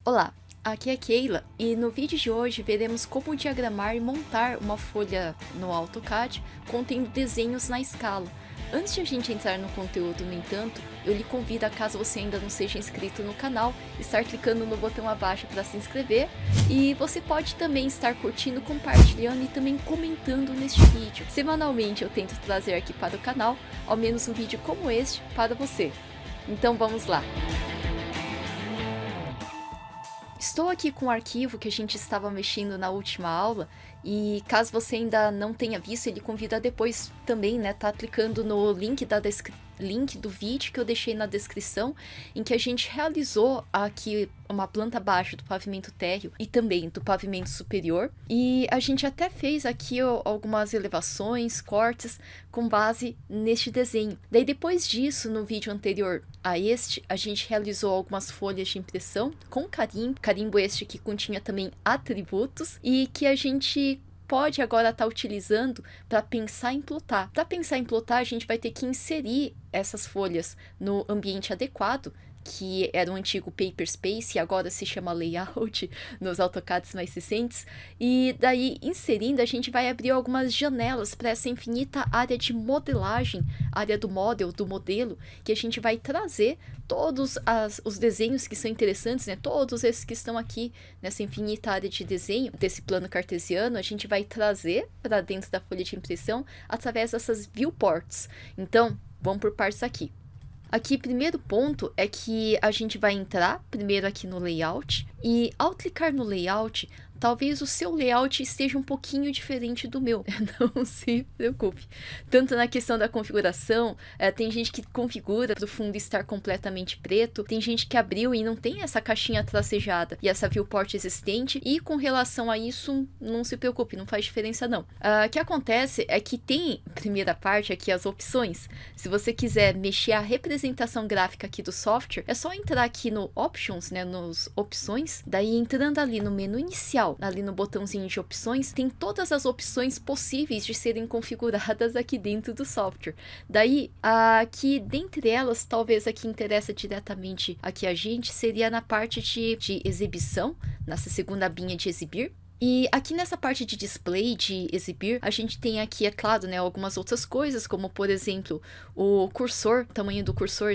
Olá, aqui é Keila e no vídeo de hoje veremos como diagramar e montar uma folha no AutoCAD contendo desenhos na escala. Antes de a gente entrar no conteúdo, no entanto, eu lhe convido, caso você ainda não seja inscrito no canal, estar clicando no botão abaixo para se inscrever, e você pode também estar curtindo, compartilhando e também comentando neste vídeo. Semanalmente eu tento trazer aqui para o canal ao menos um vídeo como este para você. Então vamos lá! Estou aqui com o arquivo que a gente estava mexendo na última aula e caso você ainda não tenha visto, ele convida a depois também, né, tá clicando no link do vídeo que eu deixei na descrição, em que a gente realizou aqui uma planta baixa do pavimento térreo e também do pavimento superior, e a gente até fez aqui algumas elevações, cortes com base neste desenho. Daí depois disso, no vídeo anterior a este, a gente realizou algumas folhas de impressão com carimbo este que continha também atributos e que a gente pode agora estar utilizando para pensar em plotar. Para pensar em plotar, a gente vai ter que inserir essas folhas no ambiente adequado, que era o antigo Paperspace e agora se chama Layout nos AutoCADs mais recentes, e daí inserindo a gente vai abrir algumas janelas para essa infinita área de modelagem, área do modelo, que a gente vai trazer todos os desenhos que são interessantes, né? Todos esses que estão aqui nessa infinita área de desenho, desse plano cartesiano, a gente vai trazer para dentro da folha de impressão através dessas viewports. Então, vamos por partes aqui. Aqui, primeiro ponto é que a gente vai entrar primeiro aqui no layout e ao clicar no layout, talvez o seu layout esteja um pouquinho diferente do meu, não se preocupe. Tanto na questão da configuração, tem gente que configura para o fundo estar completamente preto, tem gente que abriu e não tem essa caixinha tracejada e essa viewport existente, e com relação a isso, não se preocupe, não faz diferença não. O que acontece é que tem, primeira parte aqui, as opções. Se você quiser mexer a representação gráfica aqui do software, é só entrar aqui no Options, né, nos opções, daí entrando ali no menu inicial, ali no botãozinho de opções, tem todas as opções possíveis de serem configuradas aqui dentro do software. Daí, aqui dentre elas, talvez a que interessa diretamente aqui a gente, seria na parte de exibição, nessa segunda abinha de exibir. E aqui nessa parte de display, de exibir, a gente tem aqui, é claro, né, algumas outras coisas, como por exemplo, o cursor, o tamanho do cursor,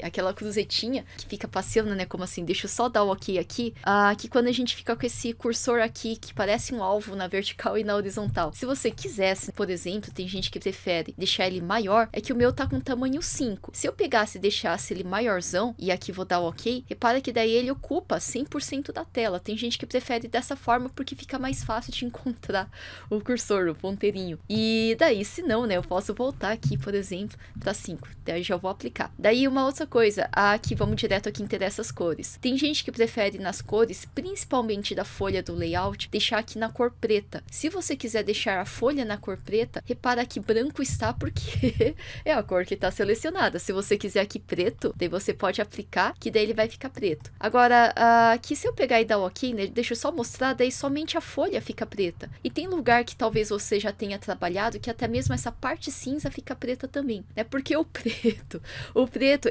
aquela cruzetinha que fica passeando, né, como assim, deixa eu só dar o ok aqui, que quando a gente fica com esse cursor aqui, que parece um alvo na vertical e na horizontal. Se você quisesse, por exemplo, tem gente que prefere deixar ele maior, é que o meu tá com tamanho 5. Se eu pegasse e deixasse ele maiorzão, e aqui vou dar o ok, repara que daí ele ocupa 100% da tela. Tem gente que prefere dessa forma, porque fica mais fácil de encontrar o cursor, o ponteirinho. E daí, se não, né, eu posso voltar aqui, por exemplo, para 5. Daí já vou aplicar. Daí uma outra coisa, aqui vamos direto aqui interessa as cores. Tem gente que prefere nas cores, principalmente da folha do layout, deixar aqui na cor preta. Se você quiser deixar a folha na cor preta, repara que branco está porque é a cor que está selecionada. Se você quiser aqui preto, daí você pode aplicar, que daí ele vai ficar preto. Agora, aqui se eu pegar e dar o ok, né, deixa eu só mostrar, daí somente a folha fica preta. E tem lugar que talvez você já tenha trabalhado que até mesmo essa parte cinza fica preta também, né? Porque o preto,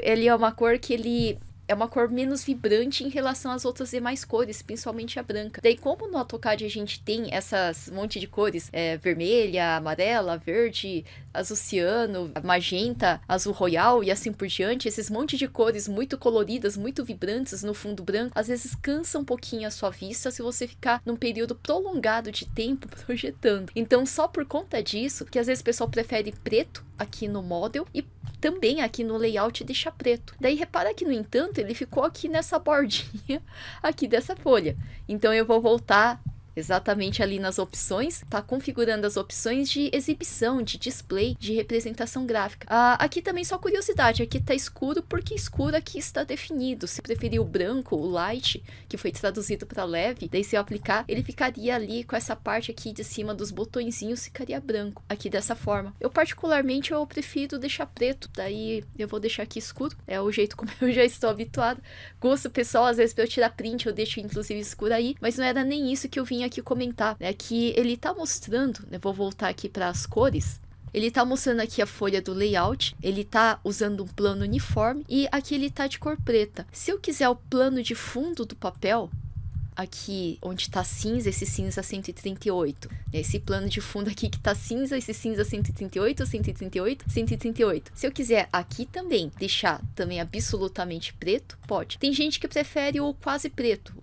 ele é uma cor que ele é uma cor menos vibrante em relação às outras demais cores, principalmente a branca. Daí, como no AutoCAD a gente tem essas monte de cores, vermelha, amarela, verde, azul ciano, magenta, azul royal e assim por diante, esses monte de cores muito coloridas, muito vibrantes no fundo branco, às vezes cansa um pouquinho a sua vista se você ficar num período prolongado de tempo projetando. Então, só por conta disso, que às vezes o pessoal prefere preto aqui no model e também aqui no layout deixa preto. Daí repara que, no entanto, ele ficou aqui nessa bordinha aqui dessa folha. Então eu vou voltar exatamente ali nas opções, tá configurando as opções de exibição, de display, de representação gráfica. Aqui também só curiosidade, aqui tá escuro porque escuro aqui está definido. Se preferir o branco, o light, que foi traduzido para leve, daí se eu aplicar, ele ficaria ali com essa parte aqui de cima dos botõezinhos, ficaria branco, aqui dessa forma. Eu particularmente, eu prefiro deixar preto, daí eu vou deixar aqui escuro, é o jeito como eu já estou habituado. Gosto pessoal, às vezes para eu tirar print, eu deixo inclusive escuro aí, mas não era nem isso que eu vinha aqui comentar, né, que ele tá mostrando, né, vou voltar aqui para as cores, Ele tá mostrando aqui a folha do layout, ele tá usando um plano uniforme e aqui ele tá de cor preta. Se eu quiser o plano de fundo do papel, aqui onde tá cinza, esse cinza 138, esse plano de fundo aqui que tá cinza, esse cinza 138, 138, 138. Se eu quiser aqui também deixar também absolutamente preto, pode. Tem gente que prefere o quase preto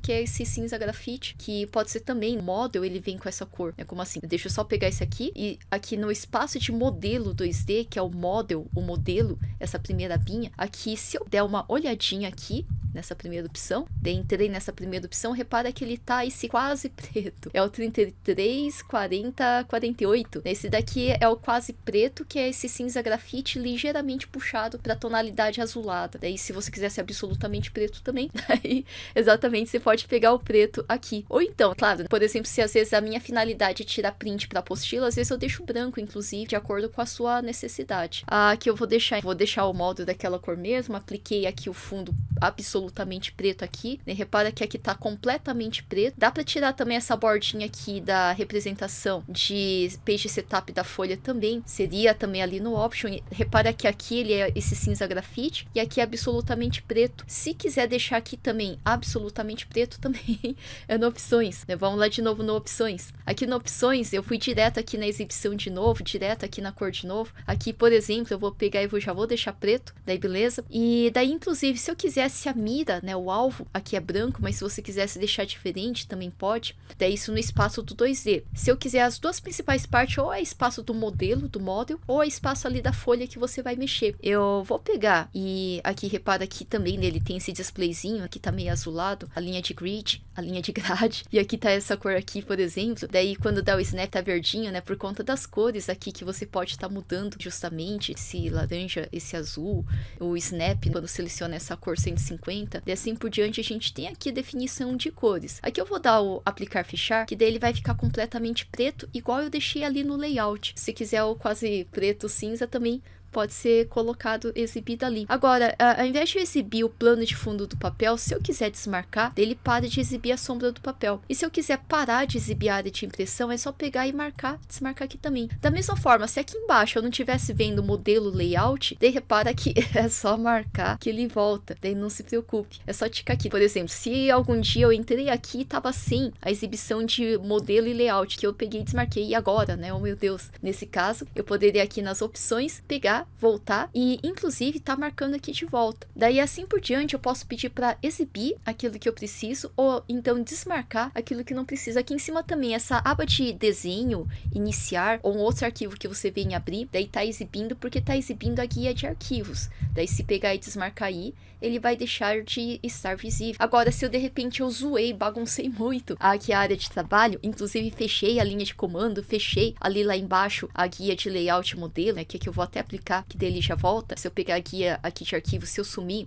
que é esse cinza grafite, que pode ser também o model, ele vem com essa cor, né? Como assim? Deixa eu só pegar esse aqui e aqui no espaço de modelo 2D, que é o model, o modelo, essa primeira abinha, aqui se eu der uma olhadinha aqui, nessa primeira opção, daí entrei nessa primeira opção, repara que ele tá esse quase preto, é o 33, 40, 48, esse daqui é o quase preto, que é esse cinza grafite ligeiramente puxado para tonalidade azulada. Daí se você quiser ser absolutamente preto também, daí exatamente você pode pegar o preto aqui. Ou então, claro, por exemplo, se às vezes a minha finalidade é tirar print para apostila, às vezes eu deixo branco, inclusive, de acordo com a sua necessidade. Aqui eu vou deixar o molde daquela cor mesmo, apliquei aqui o fundo absolutamente preto aqui, né? Repara que aqui tá completamente preto. Dá para tirar também essa bordinha aqui da representação de page setup da folha também, seria também ali no option. Repara que aqui ele é esse cinza grafite e aqui é absolutamente preto. Se quiser deixar aqui também absolutamente preto também é no opções, né? Vamos lá de novo no opções. Aqui no opções eu fui direto aqui na exibição de novo, direto aqui na cor de novo. Aqui, por exemplo, eu vou pegar e já vou deixar preto, daí beleza. E daí inclusive se eu quisesse a mira, né, o alvo, aqui é branco, mas se você quisesse deixar diferente, também pode. Daí isso no espaço do 2D. Se eu quiser as duas principais partes, ou é espaço do modelo, do model, ou é espaço ali da folha que você vai mexer. Eu vou pegar e aqui, repara aqui também, nele tem esse displayzinho, aqui tá meio azulado, a linha de grid, a linha de grade, e aqui tá essa cor aqui, por exemplo. Daí quando dá o snap tá verdinho, né, por conta das cores aqui que você pode estar mudando justamente, esse laranja, esse azul, o snap, quando seleciona essa cor 150, e assim por diante a gente tem aqui a definição de cores. Aqui eu vou dar o aplicar fechar, que daí ele vai ficar completamente preto, igual eu deixei ali no layout. Se quiser o quase preto cinza também pode ser colocado, exibido ali. Agora, ao invés de eu exibir o plano de fundo do papel, se eu quiser desmarcar, ele para de exibir a sombra do papel. E se eu quiser parar de exibir a área de impressão, é só pegar e marcar, desmarcar aqui também. Da mesma forma, se aqui embaixo eu não estivesse vendo o modelo layout, daí repara que é só marcar que ele volta. Daí não se preocupe, é só ticar aqui. Por exemplo, se algum dia eu entrei aqui e tava sem a exibição de modelo e layout, que eu peguei e desmarquei, e agora, né? Oh meu Deus. Nesse caso, eu poderia aqui nas opções, pegar, voltar e inclusive tá marcando aqui de volta. Daí assim por diante eu posso pedir para exibir aquilo que eu preciso ou então desmarcar aquilo que não precisa. Aqui em cima também essa aba de desenho, iniciar ou um outro arquivo que você vem abrir, daí tá exibindo porque tá exibindo a guia de arquivos. Daí se pegar e desmarcar aí, ele vai deixar de estar visível. Agora, se eu de repente eu zoei, baguncei muito aqui a área de trabalho, inclusive fechei a linha de comando, fechei ali lá embaixo a guia de layout modelo, né, que eu vou até aplicar, que dele já volta. Se eu pegar a guia aqui de arquivo, se eu sumir,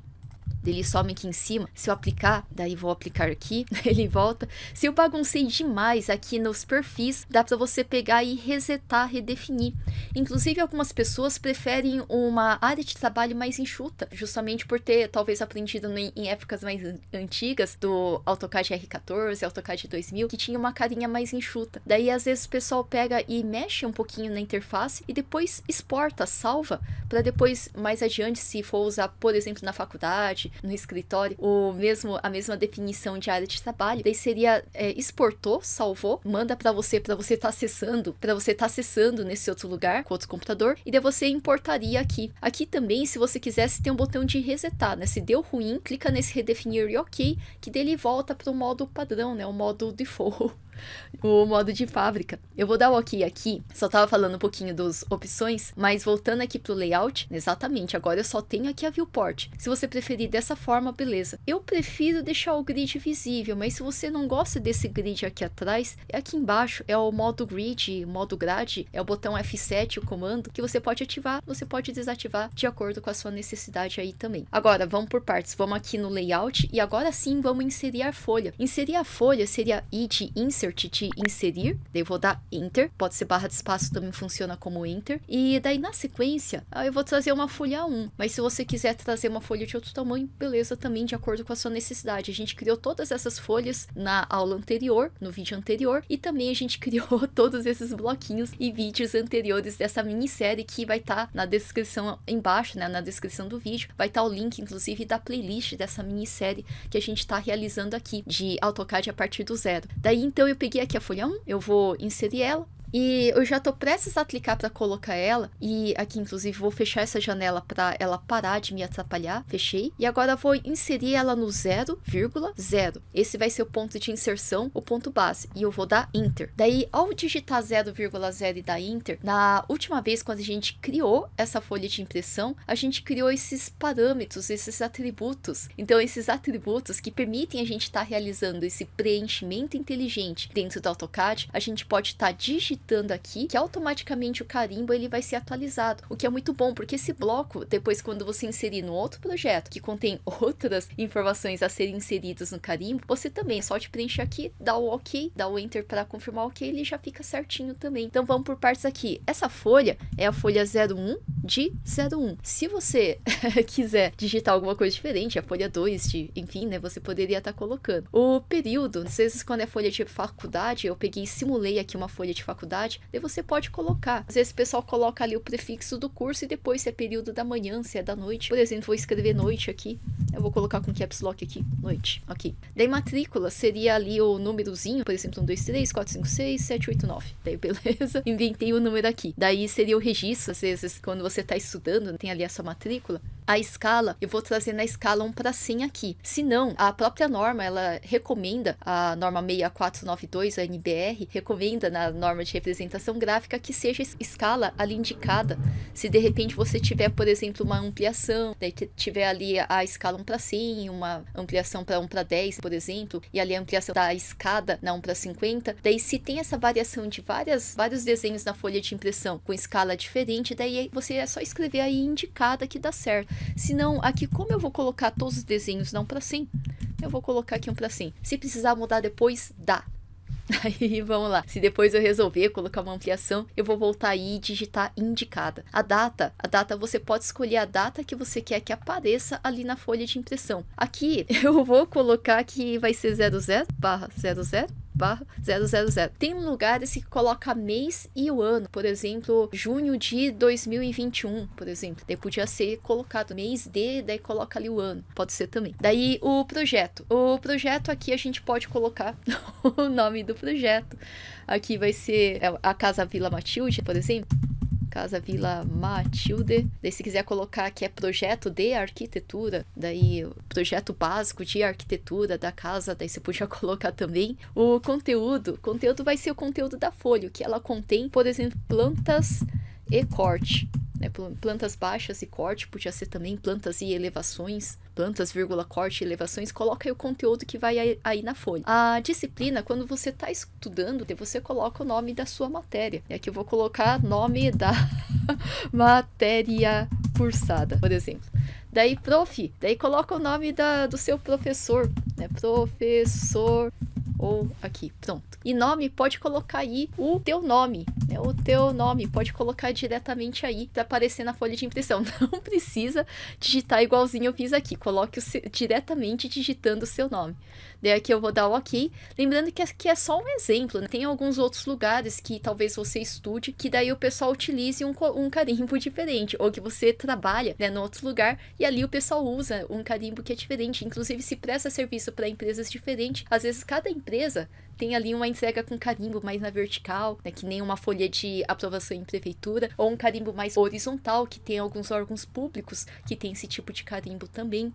ele some aqui em cima. Se eu aplicar, daí vou aplicar aqui, ele volta. Se eu baguncei demais aqui nos perfis, dá para você pegar e resetar, redefinir. Inclusive, algumas pessoas preferem uma área de trabalho mais enxuta, justamente por ter talvez aprendido em épocas mais antigas do AutoCAD R14, AutoCAD 2000, que tinha uma carinha mais enxuta. Daí, às vezes, o pessoal pega e mexe um pouquinho na interface e depois exporta, salva, para depois, mais adiante, se for usar, por exemplo, na faculdade, no escritório, a mesma definição de área de trabalho, daí seria exportou, salvou, manda para você estar acessando nesse outro lugar, com outro computador, e daí você importaria aqui. Aqui também, se você quisesse, tem um botão de resetar, né? Se deu ruim, clica nesse redefinir e ok, que daí ele volta para o modo padrão, né? O modo default. O modo de fábrica. Eu vou dar o ok aqui, só tava falando um pouquinho das opções, mas voltando aqui pro layout, exatamente, agora eu só tenho aqui a viewport. Se você preferir dessa forma, beleza. Eu prefiro deixar o grid visível, mas se você não gosta desse grid aqui atrás, é aqui embaixo, é o modo grid, modo grade, é o botão F7, o comando, que você pode ativar, você pode desativar, de acordo com a sua necessidade aí também. Agora, vamos por partes, vamos aqui no layout, e agora sim, vamos inserir a folha. Inserir a folha seria I de insert, insert de inserir, daí eu vou dar Enter, pode ser barra de espaço, também funciona como Enter, e daí na sequência, eu vou trazer uma folha 1, mas se você quiser trazer uma folha de outro tamanho, beleza, também de acordo com a sua necessidade. A gente criou todas essas folhas na aula anterior, no vídeo anterior, e também a gente criou todos esses bloquinhos e vídeos anteriores dessa minissérie que vai estar na descrição embaixo, né, na descrição do vídeo, vai estar o link, inclusive, da playlist dessa minissérie que a gente está realizando aqui, de AutoCAD a partir do zero. Daí, então, eu peguei aqui a folha 1, eu vou inserir ela, e eu já tô prestes a clicar para colocar ela, e aqui inclusive vou fechar essa janela para ela parar de me atrapalhar, fechei, e agora vou inserir ela no 0,0, esse vai ser o ponto de inserção, o ponto base, e eu vou dar Enter. Daí, ao digitar 0,0 e dar Enter, na última vez quando a gente criou essa folha de impressão, a gente criou esses parâmetros, esses atributos, então esses atributos que permitem a gente estar realizando esse preenchimento inteligente dentro do AutoCAD, a gente pode estar digitando aqui, que automaticamente o carimbo ele vai ser atualizado, o que é muito bom, porque esse bloco, depois quando você inserir no outro projeto, que contém outras informações a serem inseridas no carimbo, você também, só de preencher aqui, dá o OK, dá o Enter para confirmar o OK, ele já fica certinho também. Então vamos por partes aqui. Essa folha é a folha 01 de 01. Se você quiser digitar alguma coisa diferente, a folha 2 de, enfim, né, você poderia estar colocando. O período, às vezes quando é folha de faculdade, eu peguei e simulei aqui uma folha de faculdade, daí você pode colocar. Às vezes o pessoal coloca ali o prefixo do curso e depois se é período da manhã, se é da noite. Por exemplo, vou escrever noite aqui. Eu vou colocar com caps lock aqui, noite, aqui. Daí matrícula seria ali o númerozinho, por exemplo, 1, 2, 3, 4, 5, 6, 7, 8, 9. Daí beleza, inventei o número aqui. Daí seria o registro, às vezes quando você está estudando, tem ali a sua matrícula. A escala, eu vou trazer na escala 1 para 100 aqui. Se não, a própria norma, ela recomenda, a norma 6492, a NBR, recomenda na norma de representação gráfica que seja escala ali indicada. Se de repente você tiver, por exemplo, uma ampliação, daí tiver ali a escala 1 para 100, uma ampliação para 1 para 10, por exemplo, e ali a ampliação da escada na 1 para 50, daí se tem essa variação de vários desenhos na folha de impressão com escala diferente, daí você é só escrever aí indicada que dá certo. Se não, aqui como eu vou colocar todos os desenhos não para 100, eu vou colocar aqui 1 para 100. Se precisar mudar depois, dá. Aí vamos lá, se depois eu resolver colocar uma ampliação, eu vou voltar aí e digitar indicada. A data você pode escolher a data que você quer que apareça ali na folha de impressão. Aqui eu vou colocar que vai ser 00/00/000. Tem lugares que coloca mês e o ano, por exemplo, junho de 2021, por exemplo. Daí podia ser colocado mês de, daí coloca ali o ano, pode ser também. Daí o projeto aqui a gente pode colocar o nome do projeto. Aqui vai ser a Casa Vila Matilde, por exemplo. Casa Vila Matilde. Daí se quiser colocar que é projeto de arquitetura, daí projeto básico de arquitetura da casa, daí você podia colocar também. O conteúdo vai ser o conteúdo da folha, que ela contém, por exemplo, plantas e corte, né? Plantas baixas e corte, podia ser também plantas e elevações, plantas, corte e elevações, coloca aí o conteúdo que vai aí na folha. A disciplina, quando você está estudando, você coloca o nome da sua matéria. E aqui eu vou colocar nome da matéria cursada, por exemplo. Daí daí coloca o nome do seu professor, né? Professor, ou aqui, pronto. E nome, pode colocar aí o teu nome, né? O teu nome, pode colocar diretamente aí para aparecer na folha de impressão. Não precisa digitar igualzinho eu fiz aqui. Coloque diretamente digitando o seu nome. Daí aqui eu vou dar o OK. Lembrando que aqui é só um exemplo, né? Tem alguns outros lugares que talvez você estude, que daí o pessoal utilize um carimbo diferente, ou que você trabalha, né, no outro lugar, e ali o pessoal usa um carimbo que é diferente. Inclusive, se presta serviço para empresas diferentes, às vezes cada empresa tem ali uma entrega com carimbo mais na vertical, né, que nem uma folha de aprovação em prefeitura, ou um carimbo mais horizontal, que tem alguns órgãos públicos que tem esse tipo de carimbo também.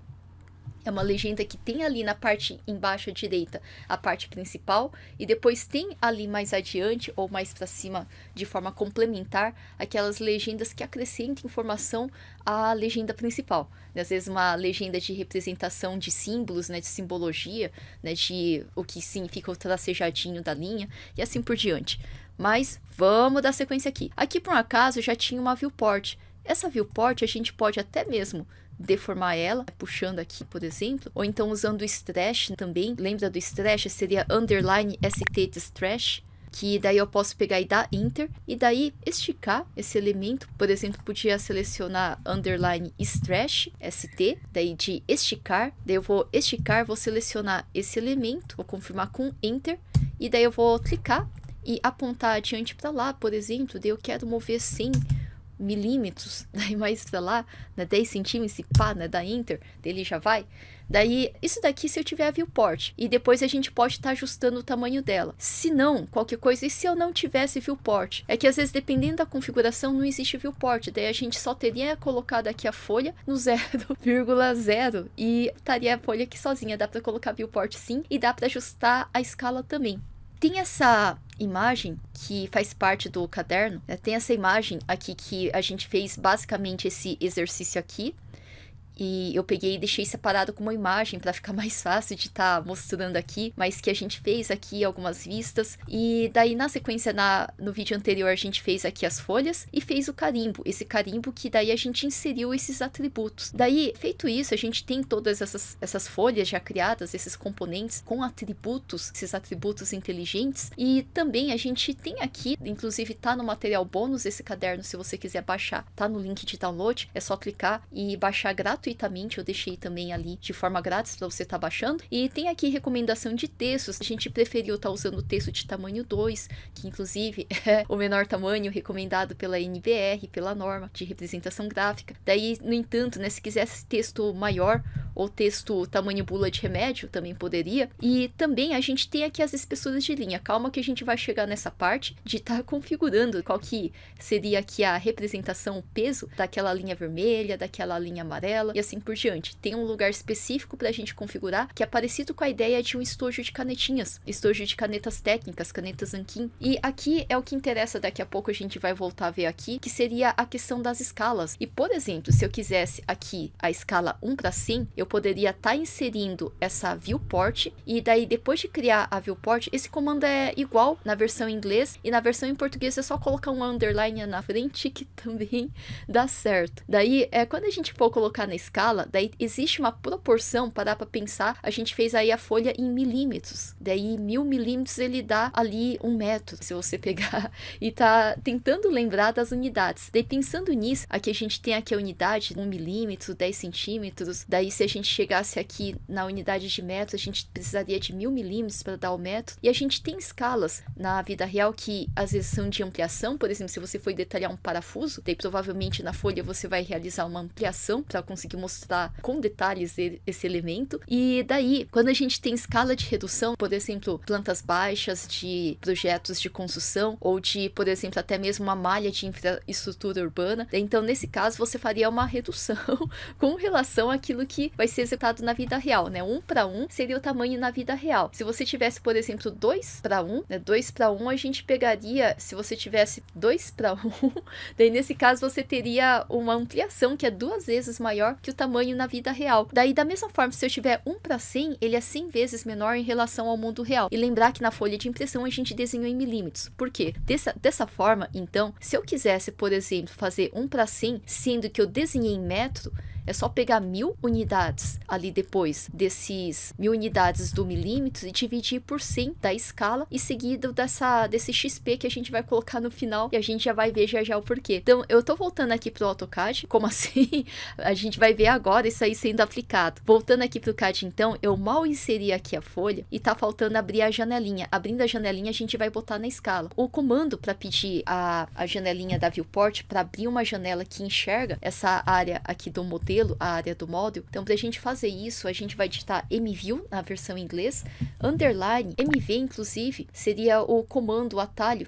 É uma legenda que tem ali na parte embaixo à direita a parte principal, e depois tem ali mais adiante ou mais para cima, de forma complementar, aquelas legendas que acrescentam informação à legenda principal. Às vezes uma legenda de representação de símbolos, né, de simbologia, né, de o que significa o tracejadinho da linha e assim por diante. Mas vamos dar sequência aqui. Aqui por um acaso já tinha uma viewport. Essa viewport a gente pode até mesmo deformar ela, puxando aqui, por exemplo, ou então usando o stretch também. Lembra do stretch? Seria underline st de stretch, que daí eu posso pegar e dar enter, e daí esticar esse elemento. Por exemplo, podia selecionar underline stretch, st, daí de esticar, daí eu vou esticar, vou selecionar esse elemento, vou confirmar com enter, e daí eu vou clicar e apontar adiante para lá, por exemplo, daí eu quero mover 100 milímetros, daí mais para lá, né, 10 centímetros, e pá, né, dá enter, daí ele já vai. Daí, isso daqui se eu tiver a viewport, e depois a gente pode estar ajustando o tamanho dela. Se não, qualquer coisa, e se eu não tivesse viewport? É que às vezes, dependendo da configuração, não existe viewport, daí a gente só teria colocado aqui a folha no 0,0 e estaria a folha aqui sozinha. Dá para colocar viewport sim, e dá para ajustar a escala também. Tem essa imagem que faz parte do caderno, né? Tem essa imagem aqui que a gente fez basicamente esse exercício aqui. E eu peguei e deixei separado com uma imagem para ficar mais fácil de estar mostrando aqui, mas que a gente fez aqui algumas vistas. E daí na sequência, no vídeo anterior, a gente fez aqui as folhas e fez o carimbo. Esse carimbo que daí a gente inseriu esses atributos. Daí, feito isso, a gente tem todas essas folhas já criadas, esses componentes com atributos, esses atributos inteligentes. E também a gente tem aqui, inclusive tá no material bônus esse caderno, se você quiser baixar, tá no link de download, é só clicar e baixar gratuitamente. Eu deixei também ali de forma grátis para você estar baixando. E tem aqui recomendação de textos. A gente preferiu estar usando o texto de tamanho 2, que inclusive é o menor tamanho recomendado pela NBR, pela norma de representação gráfica. Daí, no entanto, né, se quisesse texto maior ou texto tamanho bula de remédio, também poderia. E também a gente tem aqui as espessuras de linha. Calma que a gente vai chegar nessa parte de estar configurando qual que seria aqui a representação, o peso daquela linha vermelha, daquela linha amarela e assim por diante. Tem um lugar específico para a gente configurar que é parecido com a ideia de um estojo de canetinhas, estojo de canetas técnicas, canetas Ankin. E aqui é o que interessa, daqui a pouco a gente vai voltar a ver aqui, que seria a questão das escalas. E por exemplo, se eu quisesse aqui a escala 1 para 100, eu poderia estar inserindo essa viewport, e daí depois de criar a viewport, esse comando é igual na versão em inglês, e na versão em português é só colocar um underline na frente que também dá certo. Daí, quando a gente for colocar na escala, daí existe uma proporção, parar para pensar, a gente fez aí a folha em milímetros, daí 1000 milímetros ele dá ali 1 metro, se você pegar e tá tentando lembrar das unidades. Daí pensando nisso, aqui a gente tem aqui a unidade 1 milímetro, 10 centímetros, daí se a gente chegasse aqui na unidade de metro, a gente precisaria de 1000 milímetros para dar o metro, e a gente tem escalas na vida real que às vezes são de ampliação. Por exemplo, se você for detalhar um parafuso, daí provavelmente na folha você vai realizar uma ampliação para conseguir mostrar com detalhes esse elemento. E daí, quando a gente tem escala de redução, por exemplo, plantas baixas de projetos de construção, ou de, por exemplo, até mesmo uma malha de infraestrutura urbana, então nesse caso você faria uma redução com relação àquilo que vai ser executado na vida real, né? 1 para 1 seria o tamanho na vida real. Se você tivesse, por exemplo, 2 para 1, né? 2 para 1 a gente pegaria, se você tivesse 2 para 1, daí nesse caso você teria uma ampliação que é 2 vezes maior que o tamanho na vida real. Daí, da mesma forma, se eu tiver 1 para 100, ele é 100 vezes menor em relação ao mundo real. E lembrar que na folha de impressão a gente desenhou em milímetros. Por quê? Dessa forma, então, se eu quisesse, por exemplo, fazer 1 para 100, sendo que eu desenhei em metro, é só pegar 1000 unidades ali depois desses 1000 unidades do milímetro e dividir por 100 da escala, e seguido desse XP que a gente vai colocar no final, e a gente já vai ver já o porquê. Então, eu tô voltando aqui pro AutoCAD. Como assim? A gente vai ver agora isso aí sendo aplicado. Voltando aqui pro CAD, então, eu mal inseri aqui a folha e tá faltando abrir a janelinha. Abrindo a janelinha, a gente vai botar na escala. O comando para pedir a janelinha da viewport, para abrir uma janela que enxerga essa área aqui do modelo, a área do model. Então, para a gente fazer isso, a gente vai digitar mview na versão em inglês, underline, mv inclusive, seria o comando,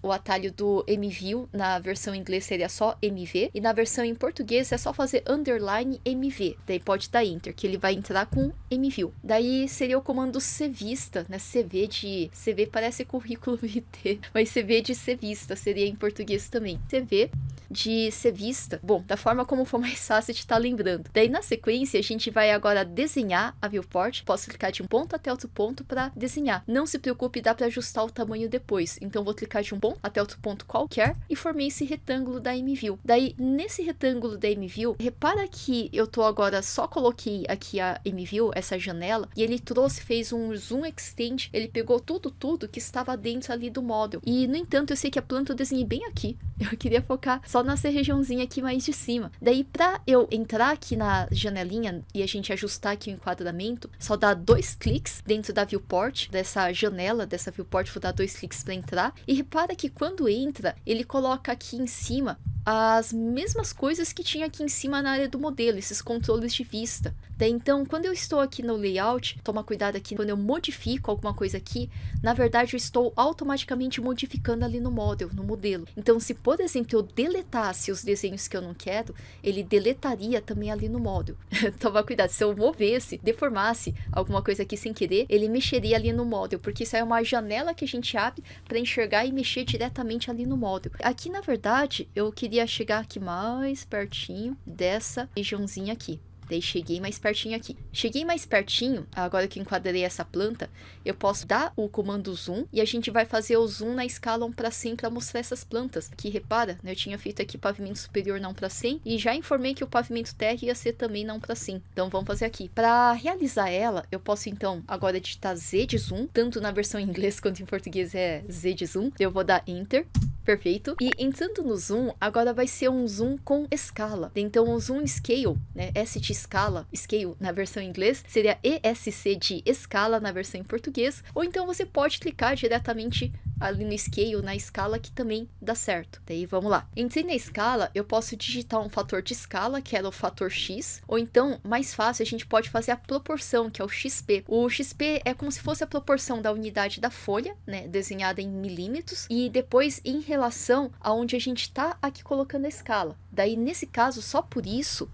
o atalho do mview, na versão em inglês seria só mv, e na versão em português é só fazer underline mv, daí pode dar enter, que ele vai entrar com mview. Daí seria o comando cvista, né, CV parece currículo vitae, mas CV de cvista seria em português também. CV de ser vista, bom, da forma como for mais fácil de estar lembrando. Daí na sequência a gente vai agora desenhar a viewport, posso clicar de um ponto até outro ponto para desenhar. Não se preocupe, dá para ajustar o tamanho depois, então vou clicar de um ponto até outro ponto qualquer e formei esse retângulo da MView. Daí nesse retângulo da MView, repara que eu tô agora, só coloquei aqui a MView, essa janela, e ele fez um zoom extend, ele pegou tudo que estava dentro ali do model. E no entanto eu sei que a planta eu desenhei bem aqui, eu queria focar só nessa regiãozinha aqui mais de cima. Daí para eu entrar aqui na janelinha e a gente ajustar aqui o enquadramento, só dá 2 cliques dentro da viewport, dessa janela, dessa viewport, vou dar 2 cliques para entrar. E repara que quando entra, ele coloca aqui em cima as mesmas coisas que tinha aqui em cima na área do modelo, esses controles de vista. Daí então, quando eu estou aqui no layout, toma cuidado aqui, quando eu modifico alguma coisa aqui, na verdade eu estou automaticamente modificando ali no modelo. Então, se por exemplo eu deletasse os desenhos que eu não quero, ele deletaria também ali no model. Toma cuidado, se eu movesse, deformasse alguma coisa aqui sem querer, ele mexeria ali no model, porque isso é uma janela que a gente abre para enxergar e mexer diretamente ali no model. Aqui, na verdade, eu queria chegar aqui mais pertinho dessa regiãozinha aqui. Daí cheguei mais pertinho aqui. Cheguei mais pertinho, agora que eu enquadrei essa planta, eu posso dar o comando zoom e a gente vai fazer o zoom na escala 1 para 100 para mostrar essas plantas. Aqui, repara, né, eu tinha feito aqui pavimento superior na 1 para 100 e já informei que o pavimento terra ia ser também na 1 para 100. Então vamos fazer aqui. Para realizar ela, eu posso então agora digitar Z de zoom, tanto na versão em inglês quanto em português é Z de zoom. Eu vou dar Enter. Perfeito. E entrando no zoom, agora vai ser um zoom com escala. Então o zoom scale, né, S de escala, scale na versão em inglês, seria ESC de escala na versão em português, ou então você pode clicar diretamente ali no scale, na escala, que também dá certo. Daí vamos lá. Entrei na escala, eu posso digitar um fator de escala, que era o fator X, ou então, mais fácil, a gente pode fazer a proporção, que é o XP. O XP é como se fosse a proporção da unidade da folha, né, desenhada em milímetros, e depois em relação aonde a gente está aqui colocando a escala. Daí, nesse caso, só por isso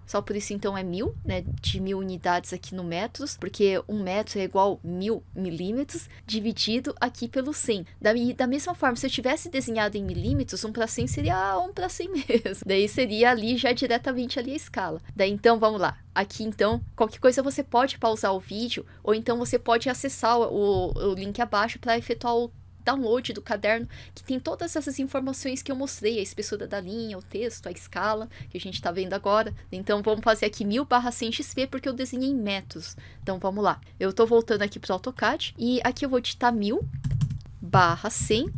então é 1000, né, de 1000 unidades aqui no metros, porque 1 metro é igual 1000 milímetros, dividido aqui pelo 100. Daí, da mesma forma, se eu tivesse desenhado em milímetros, 1 para 100 seria 1 para 100 mesmo. Daí seria ali já diretamente ali a escala. Daí, então, vamos lá. Aqui, então, qualquer coisa você pode pausar o vídeo, ou então você pode acessar o link abaixo para efetuar o download do caderno, que tem todas essas informações que eu mostrei, a espessura da linha, o texto, a escala, que a gente está vendo agora. Então, vamos fazer aqui 1000/100 XP, porque eu desenhei em metros. Então, vamos lá. Eu estou voltando aqui para o AutoCAD, e aqui eu vou digitar 1000/100,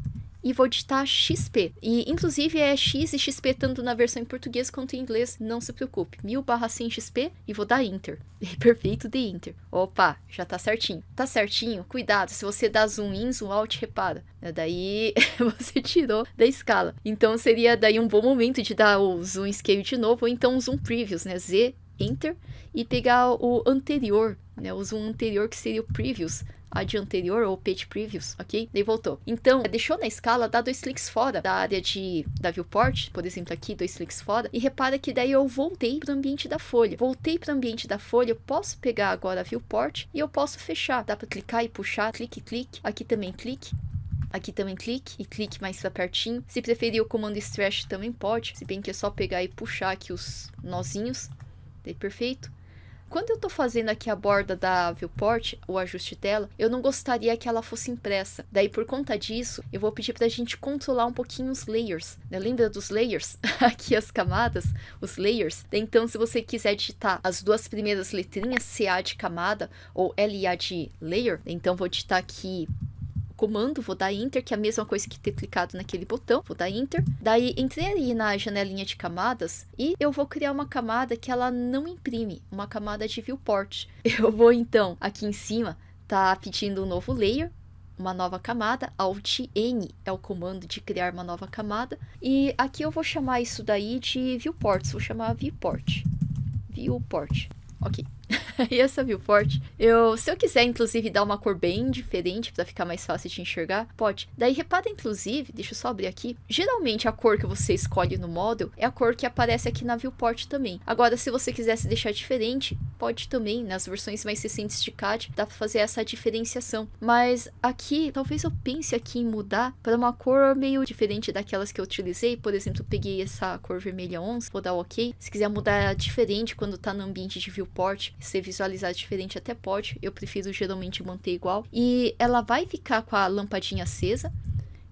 e vou digitar XP. E, inclusive, é X e XP tanto na versão em português quanto em inglês, não se preocupe. 1000/100 XP e vou dar Enter. Perfeito, de Enter. Opa, já tá certinho. Tá certinho? Cuidado, se você dá zoom in, zoom out, repara. Daí você tirou da escala. Então, seria daí um bom momento de dar o zoom scale de novo, ou então o zoom previous, né? Z, Enter, e pegar o anterior, né? O zoom anterior, que seria o previous, a de anterior, ou page previous, ok? Daí voltou. Então, deixou na escala, dá 2 cliques fora da área da viewport, por exemplo, aqui, 2 cliques fora, e repara que daí eu voltei para o ambiente da folha. Voltei para o ambiente da folha, eu posso pegar agora a viewport e eu posso fechar. Dá para clicar e puxar, clique, clique, aqui também clique. Aqui também clique, e clique mais para pertinho. Se preferir o comando stretch também pode, se bem que é só pegar e puxar aqui os nozinhos. Daí perfeito. Quando eu tô fazendo aqui a borda da viewport, o ajuste dela, eu não gostaria que ela fosse impressa. Daí, por conta disso, eu vou pedir pra gente controlar um pouquinho os layers, né? Lembra dos layers? Aqui as camadas, os layers. Então, se você quiser digitar as 2 primeiras letrinhas, CA de camada ou LA de layer, então vou digitar aqui comando, vou dar Enter, que é a mesma coisa que ter clicado naquele botão, vou dar Enter. Daí, entrei aí na janelinha de camadas e eu vou criar uma camada que ela não imprime, uma camada de viewport. Eu vou, então, aqui em cima, tá pedindo um novo layer, uma nova camada, Alt-N é o comando de criar uma nova camada, e aqui eu vou chamar isso daí de viewports, vou chamar viewport, ok. E essa viewport, se eu quiser, inclusive, dar uma cor bem diferente para ficar mais fácil de enxergar, pode. Daí, repara, inclusive, deixa eu só abrir aqui, geralmente a cor que você escolhe no model é a cor que aparece aqui na viewport também. Agora, se você quisesse deixar diferente, pode também, nas versões mais recentes de CAD, dá pra fazer essa diferenciação. Mas aqui, talvez eu pense aqui em mudar para uma cor meio diferente daquelas que eu utilizei. Por exemplo, eu peguei essa cor vermelha 11, vou dar OK. Se quiser mudar diferente quando tá no ambiente de viewport, se visualizar diferente até pode, eu prefiro geralmente manter igual. E ela vai ficar com a lampadinha acesa,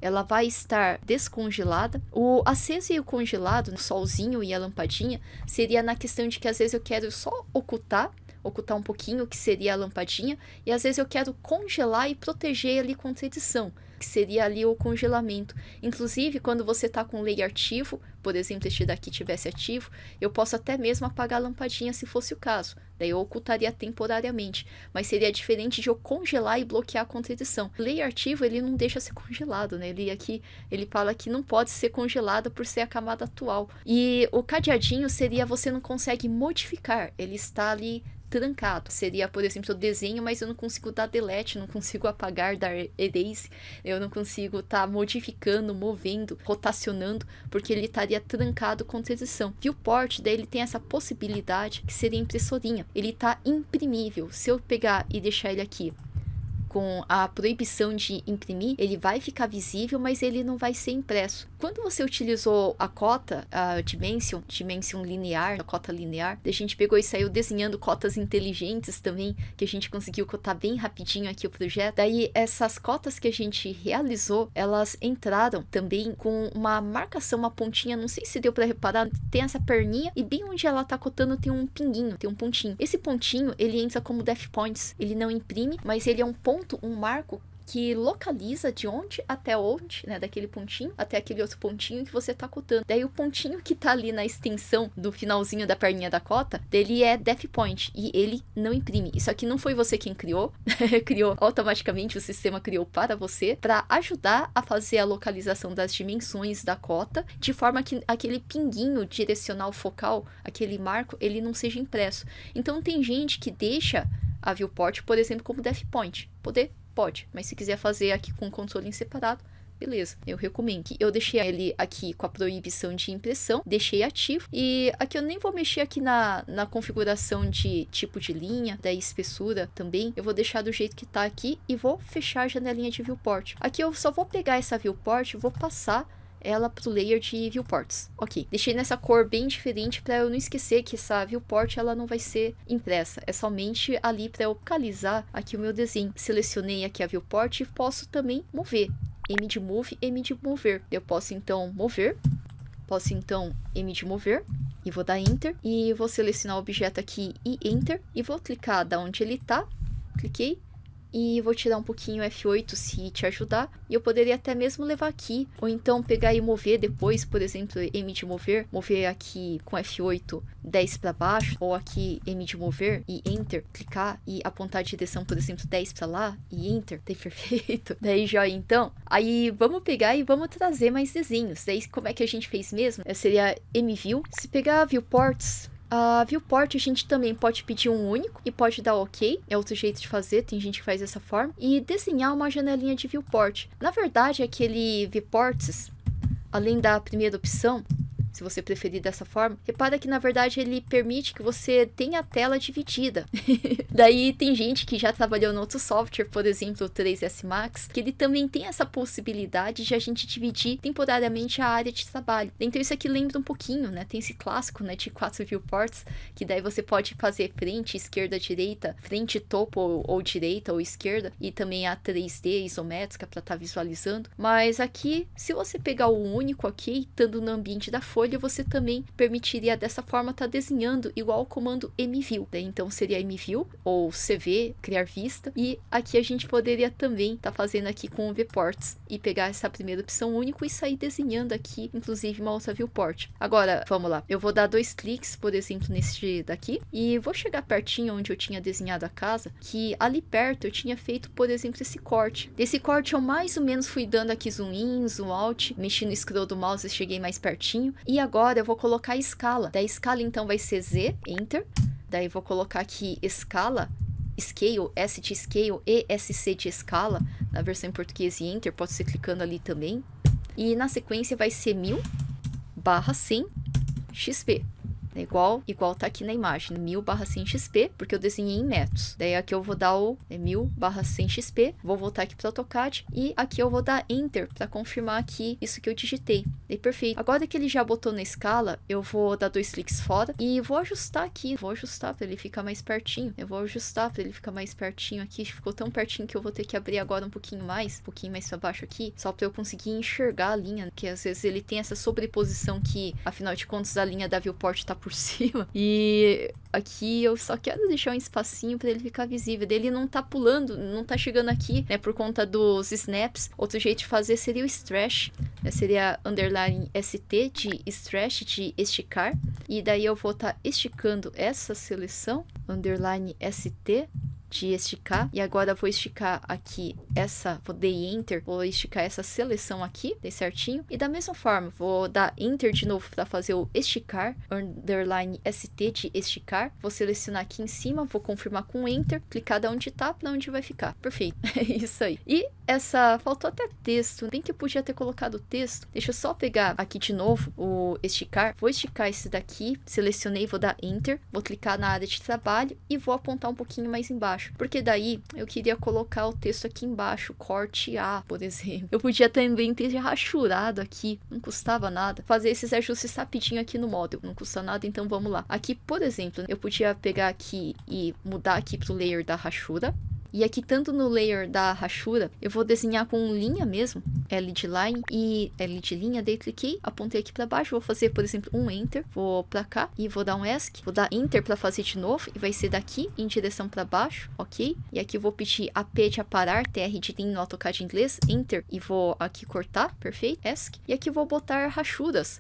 ela vai estar descongelada. O aceso e o congelado, o solzinho e a lampadinha, seria na questão de que às vezes eu quero só ocultar um pouquinho, que seria a lampadinha, e às vezes eu quero congelar e proteger ali contra edição, que seria ali o congelamento. Inclusive, quando você está com o layer ativo, por exemplo, este daqui tivesse ativo, eu posso até mesmo apagar a lampadinha se fosse o caso. Daí eu ocultaria temporariamente, mas seria diferente de eu congelar e bloquear contra edição. O layer ativo, ele não deixa ser congelado, né? Ele fala que não pode ser congelado por ser a camada atual. E o cadeadinho seria você não consegue modificar, ele está ali trancado. Seria, por exemplo, o desenho, mas eu não consigo dar delete, não consigo apagar, dar erase, eu não consigo estar modificando, movendo, rotacionando, porque ele estaria trancado contra edição. Viewport, daí ele tem essa possibilidade, que seria impressorinha. Ele está imprimível. Se eu pegar e deixar ele aqui com a proibição de imprimir, ele vai ficar visível, mas ele não vai ser impresso. Quando você utilizou a cota, a Dimension linear, a cota linear, a gente pegou e saiu desenhando cotas inteligentes também, que a gente conseguiu cotar bem rapidinho aqui o projeto. Daí essas cotas que a gente realizou, elas entraram também com uma marcação, uma pontinha, não sei se deu para reparar, tem essa perninha e bem onde ela tá cotando tem um pinguinho, tem um pontinho. Esse pontinho, ele entra como def points, ele não imprime, mas ele é um ponto, um marco que localiza de onde até onde, né, daquele pontinho até aquele outro pontinho que você tá cotando. Daí o pontinho que tá ali na extensão do finalzinho da perninha da cota, dele é def point, e ele não imprime. Isso aqui não foi você quem criou, criou automaticamente, o sistema criou para você, para ajudar a fazer a localização das dimensões da cota, de forma que aquele pinguinho direcional focal, aquele marco, ele não seja impresso. Então tem gente que deixa a viewport, por exemplo, como def point. Pode, mas se quiser fazer aqui com o console em separado, beleza, eu recomendo. Eu deixei ele aqui com a proibição de impressão, deixei ativo, e aqui eu nem vou mexer aqui na configuração de tipo de linha, da espessura também, eu vou deixar do jeito que tá aqui e vou fechar a janelinha de viewport. Aqui eu só vou pegar essa viewport e vou passar ela pro layer de viewports. Ok, deixei nessa cor bem diferente para eu não esquecer que essa viewport ela não vai ser impressa, é somente ali para eu localizar aqui o meu desenho. Selecionei aqui a viewport e posso também mover, M de move, M de mover. Eu posso então mover, M de mover, e vou dar enter, e vou selecionar o objeto aqui e enter, e vou clicar da onde ele tá, cliquei, e vou tirar um pouquinho F8 se te ajudar, e eu poderia até mesmo levar aqui, ou então pegar e mover depois, por exemplo, M de mover aqui com F8 10 para baixo, ou aqui M de mover e Enter, clicar e apontar a direção, por exemplo, 10 para lá e Enter, daí perfeito. Daí joia, então. Aí vamos pegar e vamos trazer mais desenhos. Daí como é que a gente fez mesmo? Seria MView. Se pegar viewports, a viewport a gente também pode pedir um único e pode dar OK, é outro jeito de fazer, tem gente que faz dessa forma, e desenhar uma janelinha de viewport. Na verdade, aquele viewports, além da primeira opção, se você preferir dessa forma, repara que na verdade ele permite que você tenha a tela dividida. Daí tem gente que já trabalhou no outro software, por exemplo o 3S Max, que ele também tem essa possibilidade de a gente dividir temporariamente a área de trabalho. Então isso aqui lembra um pouquinho, né? Tem esse clássico, né, de 4 viewports, que daí você pode fazer frente, esquerda, direita, frente, topo ou direita ou esquerda, e também a 3D isométrica para estar visualizando. Mas aqui, se você pegar o único aqui, estando no ambiente da folha, você também permitiria dessa forma estar desenhando igual ao comando MView. Daí, então seria MView ou CV, criar vista, e aqui a gente poderia também estar fazendo aqui com o viewports e pegar essa primeira opção único e sair desenhando aqui, inclusive uma outra viewport. Agora, vamos lá, eu vou dar 2 cliques, por exemplo, nesse daqui, e vou chegar pertinho onde eu tinha desenhado a casa, que ali perto eu tinha feito, por exemplo, esse corte. Desse corte eu mais ou menos fui dando aqui zoom in, zoom out, mexi no scroll do mouse e cheguei mais pertinho, e agora eu vou colocar a escala. Da escala então vai ser Z, Enter. Daí vou colocar aqui escala, Scale, S de Scale e SC de escala, na versão em português, e Enter, pode ser clicando ali também. E na sequência vai ser 1000/100 XP. né? Igual tá aqui na imagem, 1000/100 XP, porque eu desenhei em metros. Daí aqui eu vou dar o 1000/100 XP, vou voltar aqui para AutoCAD e aqui eu vou dar Enter para confirmar aqui isso que eu digitei. Daí perfeito. Agora que ele já botou na escala, eu vou dar 2 cliques fora e vou ajustar aqui, vou ajustar para ele ficar mais pertinho. Eu vou ajustar para ele ficar mais pertinho aqui, ficou tão pertinho que eu vou ter que abrir agora um pouquinho mais para baixo aqui, só para eu conseguir enxergar a linha, porque às vezes ele tem essa sobreposição que, afinal de contas, a linha da viewport tá por cima. E aqui eu só quero deixar um espacinho para ele ficar visível. Daí ele não tá pulando, não tá chegando aqui, né, por conta dos snaps. Outro jeito de fazer seria o stretch, né, seria underline ST de stretch, de esticar. E daí eu vou estar esticando essa seleção, underline ST de esticar, e agora eu vou esticar aqui vou dar Enter, vou esticar essa seleção aqui, dei certinho, e da mesma forma, vou dar Enter de novo para fazer o esticar, underline ST de esticar, vou selecionar aqui em cima, vou confirmar com Enter, clicar da onde tá, para onde vai ficar, perfeito, é isso aí. E faltou até texto, bem que eu podia ter colocado texto, deixa eu só pegar aqui de novo o esticar, vou esticar esse daqui, selecionei, vou dar Enter, vou clicar na área de trabalho e vou apontar um pouquinho mais embaixo. Porque daí eu queria colocar o texto aqui embaixo, corte A, por exemplo. Eu podia também ter rachurado aqui, não custava nada. Fazer esses ajustes rapidinho aqui no Model, não custa nada, então vamos lá. Aqui, por exemplo, eu podia pegar aqui e mudar aqui pro layer da rachura. E aqui, tanto no layer da rachura, eu vou desenhar com linha mesmo, L de line e L de linha, daí cliquei, apontei aqui para baixo, vou fazer, por exemplo, um Enter, vou para cá e vou dar um ESC, vou dar Enter para fazer de novo e vai ser daqui em direção para baixo, ok? E aqui eu vou pedir AP de aparar, TR de linha no AutoCAD inglês, Enter e vou aqui cortar, perfeito, ESC. E aqui eu vou botar rachuras,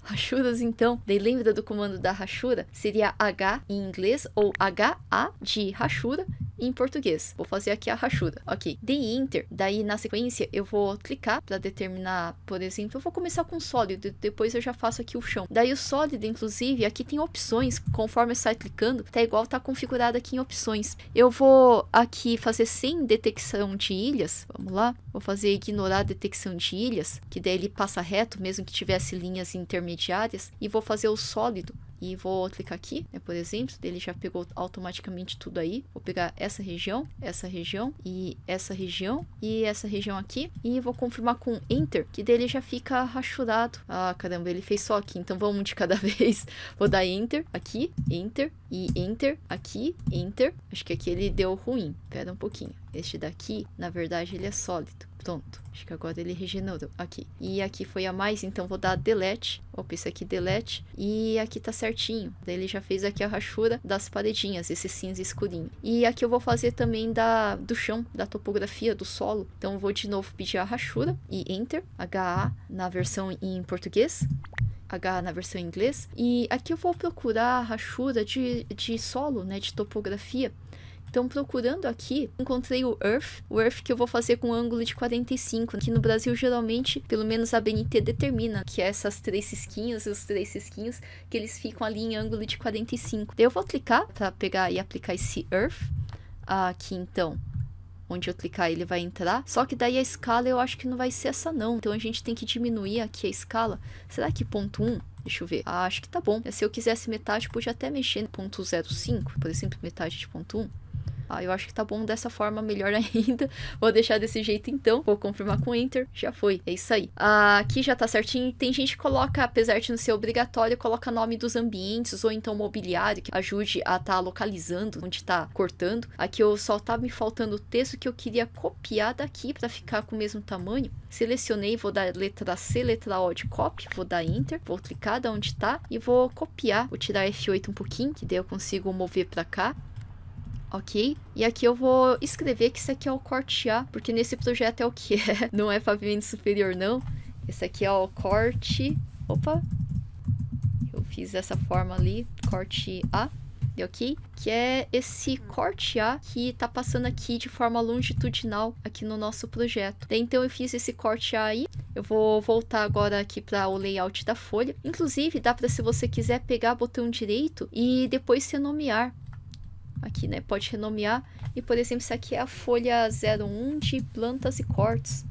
então, daí lembra do comando da rachura? Seria H em inglês ou HA de rachura em português. Vou fazer aqui a rachura, ok. Dei Enter, daí na sequência eu vou clicar para determinar, por exemplo, eu vou começar com sólido, depois eu já faço aqui o chão. Daí o sólido, inclusive, aqui tem opções, conforme você vai clicando, tá igual tá configurado aqui em opções. Eu vou aqui fazer sem detecção de ilhas, vamos lá, vou fazer ignorar a detecção de ilhas, que daí ele passa reto, mesmo que tivesse linhas intermediárias, e vou fazer o sólido. E vou clicar aqui, né, por exemplo, ele já pegou automaticamente tudo aí. Vou pegar essa região e essa região e essa região aqui. E vou confirmar com Enter, que dele já fica rachurado. Ah, caramba, ele fez só aqui, então vamos de cada vez. Vou dar Enter aqui, Enter e Enter aqui, Enter. Acho que aqui ele deu ruim, pera um pouquinho. Este daqui, na verdade, ele é sólido. Pronto, acho que agora ele regenerou aqui. E aqui foi a mais, então vou dar Delete. Opa, esse aqui Delete. E aqui tá certinho. Daí ele já fez aqui a rachura das paredinhas, esse cinza escurinho. E aqui eu vou fazer também do chão, da topografia, do solo. Então eu vou de novo pedir a rachura e Enter. HA na versão em português. H na versão em inglês. E aqui eu vou procurar a rachura de solo, né, de topografia. Então, procurando aqui, encontrei o Earth que eu vou fazer com ângulo de 45. Aqui no Brasil, geralmente, pelo menos a BNT determina que é essas 3 cisquinhos e os 3 cisquinhos, que eles ficam ali em ângulo de 45. Daí eu vou clicar para pegar e aplicar esse Earth. Aqui, então, onde eu clicar ele vai entrar. Só que daí a escala eu acho que não vai ser essa não. Então, a gente tem que diminuir aqui a escala. Será que ponto 1? Deixa eu ver. Acho que tá bom. Se eu quisesse metade, podia até mexer no ponto 0,5. Por exemplo, metade de ponto 1. Eu acho que tá bom dessa forma, melhor ainda. Vou deixar desse jeito então. Vou confirmar com Enter. Já foi. É isso aí. Aqui já tá certinho. Tem gente que coloca, apesar de não ser obrigatório, coloca nome dos ambientes ou então mobiliário, que ajude a tá localizando onde tá cortando. Aqui eu só tá me faltando o texto que eu queria copiar daqui para ficar com o mesmo tamanho. Selecionei, vou dar letra C, letra O de copy. Vou dar Enter. Vou clicar da onde tá e vou copiar. Vou tirar F8 um pouquinho, que daí eu consigo mover para cá. Ok, e aqui eu vou escrever que isso aqui é o corte A, porque nesse projeto é o que é, não é pavimento superior não. Esse aqui é o corte, opa, eu fiz dessa forma ali, corte A, ok? Que é esse corte A que tá passando aqui de forma longitudinal aqui no nosso projeto. Daí, então eu fiz esse corte A aí, eu vou voltar agora aqui para o layout da folha. Inclusive dá para, se você quiser, pegar botão direito e depois renomear. Aqui, né? Pode renomear. E, por exemplo, isso aqui é a folha 01 de plantas e cortes.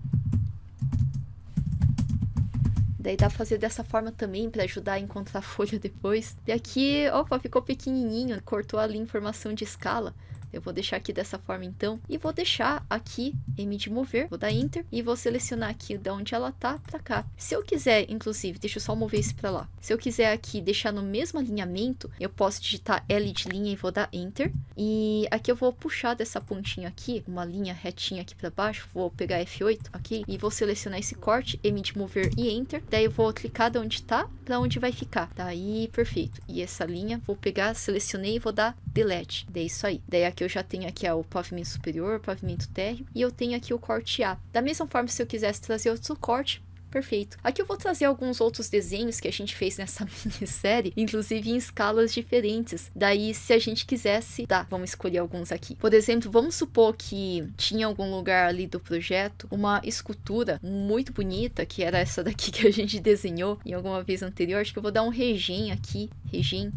Daí dá pra fazer dessa forma também, pra ajudar a encontrar a folha depois. E aqui, opa, ficou pequenininho, cortou ali a informação de escala. Eu vou deixar aqui dessa forma então, e vou deixar aqui M de mover, vou dar Enter, e vou selecionar aqui de onde ela tá pra cá. Se eu quiser, inclusive, deixa eu só mover esse pra lá. Se eu quiser aqui deixar no mesmo alinhamento, eu posso digitar L de linha e vou dar Enter. E aqui eu vou puxar dessa pontinha aqui, uma linha retinha aqui pra baixo, vou pegar F8, ok? E vou selecionar esse corte, M de mover e Enter. Daí eu vou clicar de onde tá, pra onde vai ficar. Daí, perfeito. E essa linha, vou pegar, selecionei e vou dar Delete. Daí isso aí. Daí aqui eu já tenho aqui o pavimento superior, pavimento térreo, e eu tenho aqui o corte A. Da mesma forma, se eu quisesse trazer outro corte, perfeito. Aqui eu vou trazer alguns outros desenhos que a gente fez nessa minissérie, inclusive em escalas diferentes. Daí, se a gente quisesse, vamos escolher alguns aqui. Por exemplo, vamos supor que tinha algum lugar ali do projeto uma escultura muito bonita, que era essa daqui que a gente desenhou em alguma vez anterior. Acho que eu vou dar um regen aqui, regen.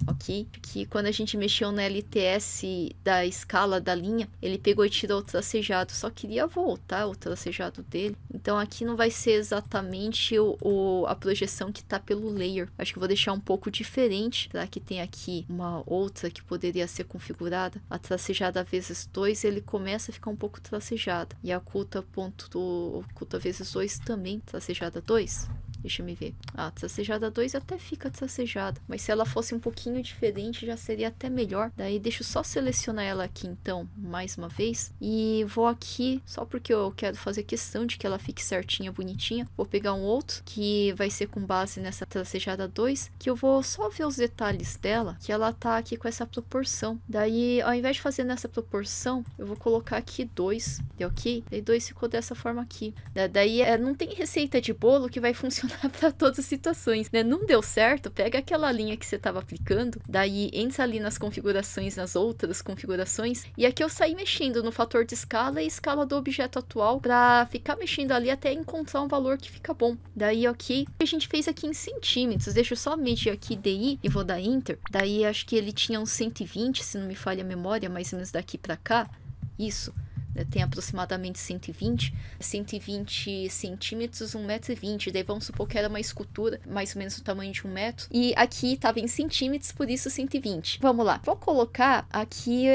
Ok? Que quando a gente mexeu no LTS da escala da linha, ele pegou e tirou o tracejado. Só queria voltar o tracejado dele. Então aqui não vai ser exatamente a projeção que tá pelo layer. Acho que eu vou deixar um pouco diferente. Será que tem aqui uma outra que poderia ser configurada? A tracejada vezes 2, ele começa a ficar um pouco tracejada. E a oculta vezes 2 também, tracejada 2. Deixa eu me ver. A tracejada 2 até fica tracejada. Mas se ela fosse um pouquinho diferente, já seria até melhor. Daí deixa eu só selecionar ela aqui, então, mais uma vez. E vou aqui, só porque eu quero fazer questão de que ela fique certinha, bonitinha. Vou pegar um outro, que vai ser com base nessa tracejada 2. Que eu vou só ver os detalhes dela, que ela tá aqui com essa proporção. Daí, ao invés de fazer nessa proporção, eu vou colocar aqui 2. Deu ok? Daí 2 ficou dessa forma aqui. Daí, não tem receita de bolo que vai funcionar para todas as situações, né? Não deu certo, pega aquela linha que você estava aplicando, daí entra ali nas configurações, nas outras configurações, e aqui eu saí mexendo no fator de escala e escala do objeto atual para ficar mexendo ali até encontrar um valor que fica bom. Daí, ok, a gente fez aqui em centímetros, deixa eu só medir aqui DI e vou dar Enter. Daí acho que ele tinha uns 120, se não me falha a memória, mais ou menos daqui para cá, isso. Tem aproximadamente 120 centímetros, 1,20 m. Daí vamos supor que era uma escultura, mais ou menos do tamanho de 1 metro. E aqui estava em centímetros, por isso 120. Vamos lá. Vou colocar aqui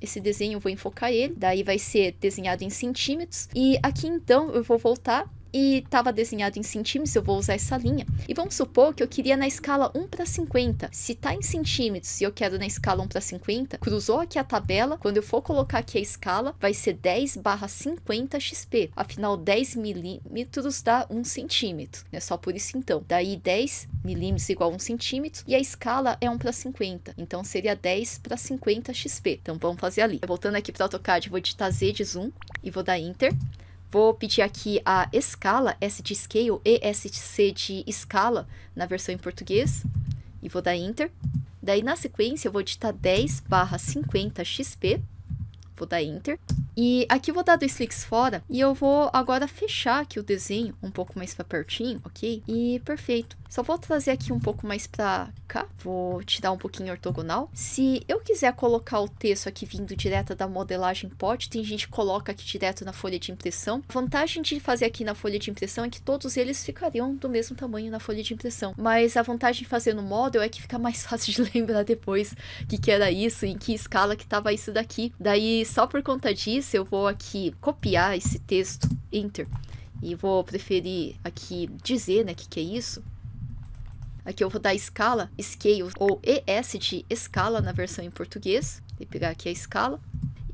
esse desenho, vou enfocar ele. Daí vai ser desenhado em centímetros. E aqui então eu vou voltar. E estava desenhado em centímetros, eu vou usar essa linha. E vamos supor que eu queria na escala 1/50. Se está em centímetros e eu quero na escala 1/50, cruzou aqui a tabela, quando eu for colocar aqui a escala, vai ser 10/50 XP. Afinal, 10 milímetros dá 1 centímetro, né? Só por isso então. Daí 10 milímetros igual a 1 centímetro e a escala é 1/50. Então seria 10/50 XP. Então vamos fazer ali. Voltando aqui para o AutoCAD, vou digitar Z de zoom e vou dar Enter. Vou pedir aqui a escala, S de scale e SC de escala na versão em português. E vou dar Enter. Daí na sequência eu vou digitar 10/50 XP. Vou dar Enter. E aqui eu vou dar 2 cliques fora. E eu vou agora fechar aqui o desenho um pouco mais para pertinho, ok? E perfeito. Só vou trazer aqui um pouco mais para cá. Vou tirar um pouquinho ortogonal. Se eu quiser colocar o texto aqui vindo direto da modelagem, pode. Tem gente que coloca aqui direto na folha de impressão. A vantagem de fazer aqui na folha de impressão é que todos eles ficariam do mesmo tamanho na folha de impressão. Mas a vantagem de fazer no model é que fica mais fácil de lembrar depois que era isso, em que escala que estava isso daqui. Daí, só por conta disso, eu vou aqui copiar esse texto, Enter. E vou preferir aqui dizer, né, o que é isso. Aqui eu vou dar escala, scale, ou ES de escala na versão em português. Vou pegar aqui a escala.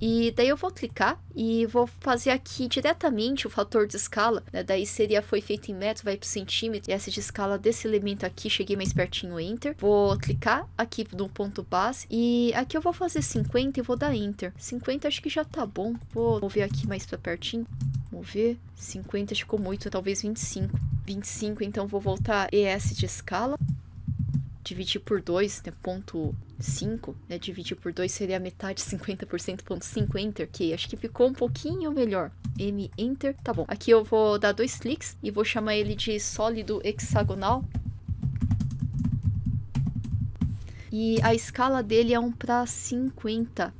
E daí eu vou clicar e vou fazer aqui diretamente o fator de escala, né? Daí foi feito em metro, vai para centímetro. E essa de escala desse elemento aqui, cheguei mais pertinho, Enter. Vou clicar aqui no ponto base e aqui eu vou fazer 50 e vou dar Enter. 50 acho que já tá bom. Vou mover aqui mais para pertinho. Mover. 50 ficou muito, talvez 25. 25, então vou voltar ES de escala. Dividir por 2, né, ponto 5, né, dividir por 2 seria a metade, 50%, ponto 5, Enter, ok, acho que ficou um pouquinho melhor, M, Enter, tá bom, aqui eu vou dar 2 cliques e vou chamar ele de sólido hexagonal, e a escala dele é 1/50,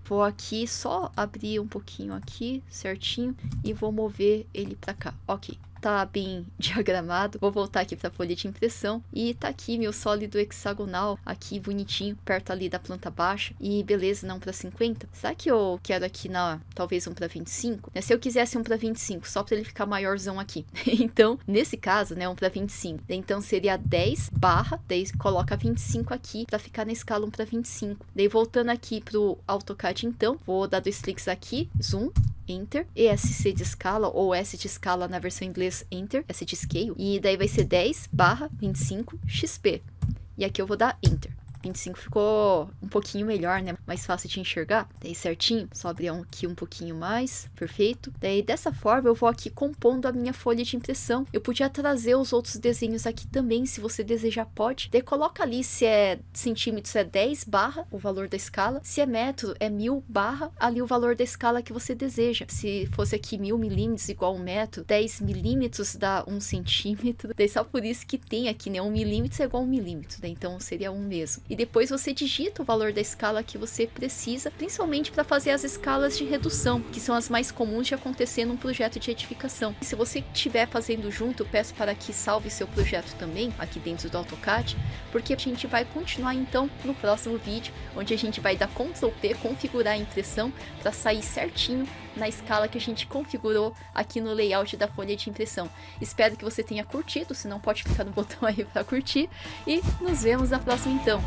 vou aqui só abrir um pouquinho aqui, certinho, e vou mover ele pra cá, ok. tá bem diagramado. Vou voltar aqui pra folha de impressão. E tá aqui meu sólido hexagonal, aqui bonitinho, perto ali da planta baixa. E beleza, não pra 50. Será que eu quero aqui talvez um pra 25? Se eu quisesse um pra 25, só pra ele ficar maiorzão aqui. Então, nesse caso, né, um pra 25. Então seria 10 barra, daí coloca 25 aqui pra ficar na escala 1 pra 25. Daí voltando aqui pro AutoCAD então, vou dar 2 cliques aqui, zoom, Enter, ESC de escala, ou S de escala na versão em inglês, Enter, S de scale, e daí vai ser 10 barra 25 XP. E aqui eu vou dar Enter. 25 ficou um pouquinho melhor, né? Mais fácil de enxergar. Daí certinho, só abrir aqui um pouquinho mais, perfeito. Daí dessa forma eu vou aqui compondo a minha folha de impressão. Eu podia trazer os outros desenhos aqui também, se você desejar pode. Daí coloca ali se é centímetros, é 10 barra o valor da escala. Se é metro, é 1000 barra ali o valor da escala que você deseja. Se fosse aqui 1000 milímetros igual 1 metro, 10 milímetros dá 1 centímetro. Daí só por isso que tem aqui, né? 1 milímetro é igual a 1 milímetro, daí então seria 1 mesmo. E depois você digita o valor da escala que você precisa, principalmente para fazer as escalas de redução, que são as mais comuns de acontecer num projeto de edificação. E se você estiver fazendo junto, eu peço para que salve seu projeto também, aqui dentro do AutoCAD, porque a gente vai continuar então no próximo vídeo, onde a gente vai dar Ctrl P, configurar a impressão, para sair certinho na escala que a gente configurou aqui no layout da folha de impressão. Espero que você tenha curtido, se não pode clicar no botão aí para curtir, e nos vemos na próxima então.